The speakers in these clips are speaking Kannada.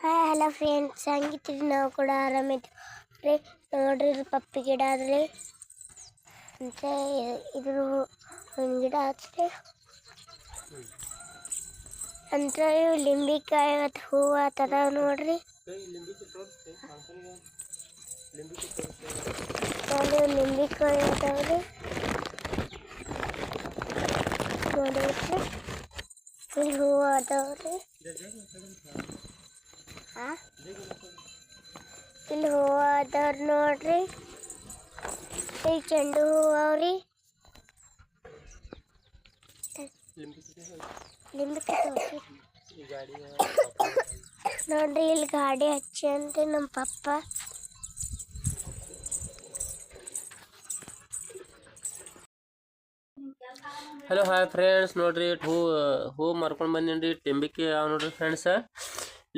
ಹಾಯ್ ಹಲೋ ಫ್ರೆಂಡ್ಸ್, ಹಂಗಿತ್ರಿ ನಾವು ಕೂಡ ಆರಾಮಿದ್ವಿ ನೋಡ್ರಿ. ಇದು ಪಪ್ಪಿ ಗಿಡ ಆದ್ರಿ ಅಂತ ಇದ್ರ ಗಿಡ ಹಚ್ರಿ ಅಂತ ಇವು ಲಿಂಬಿಕಾಯಿ ಮತ್ತು ಹೂವು ಆತದ ನೋಡ್ರಿ. ನೋಡಿ ಲಿಂಬಿಕಾಯಿ ಅದಾವ್ರಿ ನೋಡ್ರಿ. ಇಲ್ಲಿ ಹೂವು ಅದಾವ್ರಿ. ಇಲ್ಲಿ ಹೂವು ಅದಾವ್ರಿ ನೋಡ್ರಿ. ಇಲ್ಲಿ ಚೆಂಡು ಹೂವು ಅವ್ರಿ. ನೋಡ್ರಿ ಇಲ್ಲಿ ಗಾಡಿ ಹಚ್ಚಿ ಅಂತ ನಮ್ಮ ಪಪ್ಪ. ಹಲೋ ಹಾಯ್ ಫ್ರೆಂಡ್ಸ್, ನೋಡ್ರಿ ಹೂ ಮಾರ್ಕೊಂಡು ಬಂದೀನಿ. ಲಿಂಬಿಕೆ ಅವ ನೋಡ್ರಿ ಫ್ರೆಂಡ್ಸ್.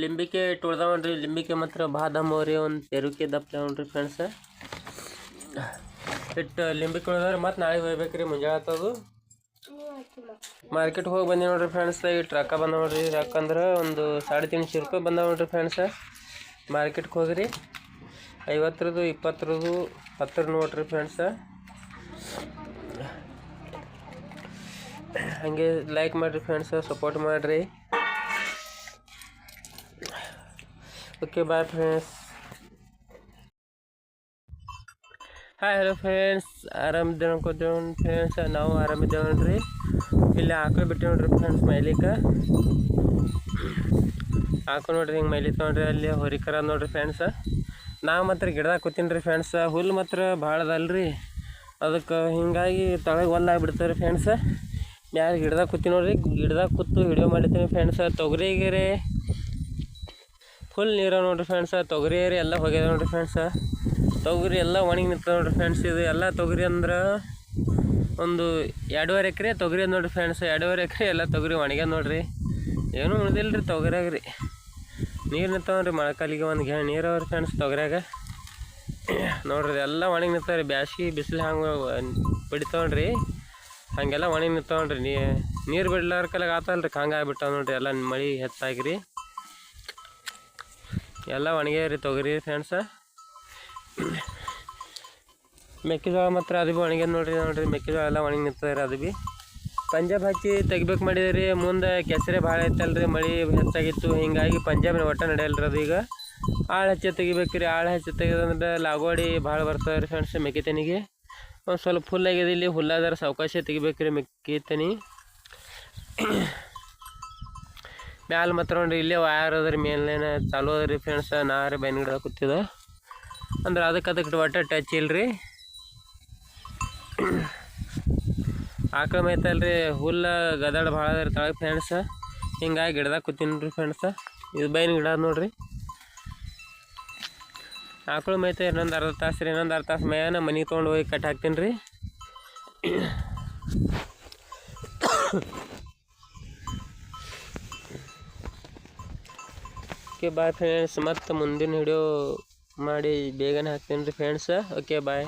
ಲಿಂಬಿಕೆ ತೊಳ್ದಾವನ್ರಿ. ಲಿಂಬಿಕೆ ಮಾತ್ರ ಬಾದಾಮವ್ರಿ. ಒಂದು ತೆರುಕೆ ದಪ್ಪ ನೋಡ್ರಿ ಫ್ರೆಂಡ್ಸ್. ಲಿಂಬಿಕೆ ತೊಳ್ದಾವ್ರಿ. ಮತ್ತು ನಾಳೆ ಹೋಗ್ಬೇಕ್ರಿ, ಮುಂಜಾನೆ ಆತದು. ಮಾರ್ಕೆಟ್ ಹೋಗಿ ಬಂದಿ ನೋಡ್ರಿ ಫ್ರೆಂಡ್ಸ್. ಇಟ್ಟು ರೊಕ್ಕ ಬಂದ ನೋಡ್ರಿ. ರೊಕ್ಕ ಅಂದ್ರೆ ಒಂದು 350 ರೂಪಾಯಿ ಬಂದಾವ ನೋಡ್ರಿ ಫ್ರೆಂಡ್ಸ್. ಮಾರ್ಕೆಟ್ಗೆ ಹೋಗ್ರಿ. 50 20 10 ನೋಡ್ರಿ ಫ್ರೆಂಡ್ಸ್. ಹಂಗೆ ಲೈಕ್ ಮಾಡಿರಿ ಫ್ರೆಂಡ್ಸ್, ಸಪೋರ್ಟ್ ಮಾಡಿರಿ. Okay bye friends. Hi hello friends, ಆರಾಮಿದ್ದೇವೆ ಅನ್ಕೋತೇವೆ ಫ್ರೆಂಡ್ಸ್. ನಾವು ಆರಾಮಿದ್ದೇವೆ ನೋಡ್ರಿ. ಇಲ್ಲಿ ಆಕಳು ಬಿಟ್ಟು ನೋಡ್ರಿ ಫ್ರೆಂಡ್ಸ್ ಮೈಲಿಕ್ಕೆ. ಆಕಳು ನೋಡ್ರಿ ಹಿಂಗೆ ಮೈಲಿಕ್ಕೆ ನೋಡ್ರಿ. ಅಲ್ಲಿ ಹೊರಿಕರ ನೋಡ್ರಿ ಫ್ರೆಂಡ್ಸ್. ನಾವು ಮಾತ್ರ ಗಿಡದಾಗ ಕೂತೀನಿ ರೀ ಫ್ರೆಂಡ್ಸ್. ಹುಲ್ಲು ಮಾತ್ರ ಭಾಳ ಅದಲ್ರಿ, ಅದಕ್ಕೆ ಹಿಂಗಾಗಿ ತಳಗೆ ಹೊಲ್ಲಾಗ್ಬಿಡ್ತಾರೆ ಫ್ರೆಂಡ್ಸ್. ಮ್ಯಾಲೆ ಗಿಡದಾಗ ಕೂತಿ ನೋಡ್ರಿ. ಗಿಡದಾಗ ಕೂತು ವಿಡಿಯೋ ಮಾಡಿರ್ತೀನಿ ಫ್ರೆಂಡ್ಸ್. ತೊಗರಿಗೆ ಫುಲ್ ನೀರು ನೋಡ್ರಿ ಫ್ರೆಂಡ್ಸ್. ತೊಗರಿ ಎಲ್ಲ ಹೋಗ್ಯದ ನೋಡ್ರಿ ಫ್ರೆಂಡ್ಸ್. ತೊಗರಿ ಎಲ್ಲ ಒಣಗಿ ನಿಂತದ ನೋಡ್ರಿ ಫ್ರೆಂಡ್ಸ್. ಇದು ಎಲ್ಲ ತೊಗರಿ ಅಂದ್ರೆ ಒಂದು 2.5 ಎಕರೆ ತೊಗರಿ ನೋಡ್ರಿ ಫ್ರೆಂಡ್ಸ್. 2.5 ಎಕರೆ ಎಲ್ಲ ತೊಗರಿ ಒಣಗ್ಯದ ನೋಡ್ರಿ. ಏನೂ ಉಳಿದಿಲ್ಲ ರೀ ತೊಗರಿಯಾಗ ರೀ. ನೀರು ನಿಂತಾವ್ರಿ. ಮಳೆಕಾಲಿಗೆ ಒಂದು ಘೇಣ್ ನೀರು ಅವ್ರಿ ಫ್ರೆಂಡ್ಸ್ ತೊಗರಿಯಾಗ ನೋಡ್ರಿ. ಎಲ್ಲ ಒಣಗಿ ನಿಂತಾವ್ರಿ. ಬ್ಯಾಸ್ಗೆ ಬಿಸಿಲು ಹಂಗೆ ಬಿಡ್ತಾವ್ರಿ. ಹಾಗೆಲ್ಲ ಒಣಗಿ ನಿಂತಾವ್ರಿ. ನೀರು ಬಿಡ್ಲಾರ ಕಲಾಗ ಆತಲ್ರಿ, ಹಂಗೆ ಆಗ್ಬಿಟ್ಟಾವ ನೋಡ್ರಿ. ಎಲ್ಲ ಮಳೆ ಹೆಚ್ಚಾಗಿರಿ ಎಲ್ಲ ಒಣಗ್ಯಾವ್ರಿ ತೊಗರಿ ಫ್ರೆಂಡ್ಸ. ಮೆಕ್ಕೆಜೋಳ ಮಾತ್ರ ಅದು ಭೀ ಒಣಗ್ಯದ ನೋಡ್ರಿ. ಮೆಕ್ಕೆಜೋಳ ಎಲ್ಲ ಒಣಗಿ ನಿಂತದ್ರಿ. ಅದು ಭೀ ಪಂಜಾಬ್ ಹಚ್ಚಿ ತೆಗಿಬೇಕು ಮಾಡಿದ್ರಿ. ಮುಂದೆ ಕೆಸರೆ ಭಾಳ ಐತಲ್ರಿ, ಮಳೆ ಹೆಚ್ಚಾಗಿತ್ತು. ಹಿಂಗಾಗಿ ಪಂಜಾಬ್ನ ಒಟ್ಟ ನಡೆಯಲ್ರಿ. ಅದು ಈಗ ಆಳು ಹಚ್ಚಿ ತೆಗಿಬೇಕ್ರಿ. ಆಳು ಹಚ್ಚಿ ತೆಗೆದಂದ್ರೆ ಲಾಗೋಡಿ ಭಾಳ ಬರ್ತವೆ ರೀ ಫ್ರೆಂಡ್ಸ್. ಮೆಕ್ಕೆತೆನಿಗೆ ಒಂದು ಸ್ವಲ್ಪ ಫುಲ್ ಆಗ್ಯದ. ಇಲ್ಲಿ ಹುಲ್ಲಾದ್ರೆ ಸಾವಕಾಶ ತೆಗಿಬೇಕ್ರಿ ಮೆಕ್ಕೆತೆನಿ. ಮ್ಯಾಲೆ ಮಾತ್ರ ನೋಡ್ರಿ ಇಲ್ಲೇ ವಯರ್ ಅದ್ರಿ. ಮೇಲೇನ ಚಾಲು ಅದ್ರಿ ಫ್ರೆಂಡ್ಸ್. ನಾರೇ ಬೈನ್ ಗಿಡ ಕೂತಿದ ಅಂದ್ರೆ ಅದಕ್ಕೆ ಒಟ್ಟ ಟಚ್ ಇಲ್ರಿ. ಆಕಳ ಮೇಯ್ತಲ್ರಿ. ಹುಲ್ಲ ಗದಾಡ ಭಾಳ ಅದ ರೀ ತಳಗೆ ಫ್ರೆಂಡ್ಸ್. ಹಿಂಗಾಗಿ ಗಿಡದಾಗ ಕೂತೀನಿ ರೀ ಫ್ರೆಂಡ್ಸ್. ಇದು ಬೈನ್ ಗಿಡ ನೋಡ್ರಿ. ಆಕಳು ಮೇಯ್ತಾ ಇನ್ನೊಂದು ಅರ್ಧ ತಾಸು ರೀ. ಇನ್ನೊಂದು ಅರ್ಧ ತಾಸು ಮೇಯನ ಮನೆಗೆ ತೊಗೊಂಡು ಹೋಗಿ ಕಟ್ಟಿ ಹಾಕ್ತೀನಿ ರೀ. Okay bye friends. ಮತ್ತು ಮುಂದಿನ ವಿಡಿಯೋ ಮಾಡಿ ಬೇಗನೆ ಹಾಕ್ತೀನಿ ರೀ ಫ್ರೆಂಡ್ಸ್. Okay bye.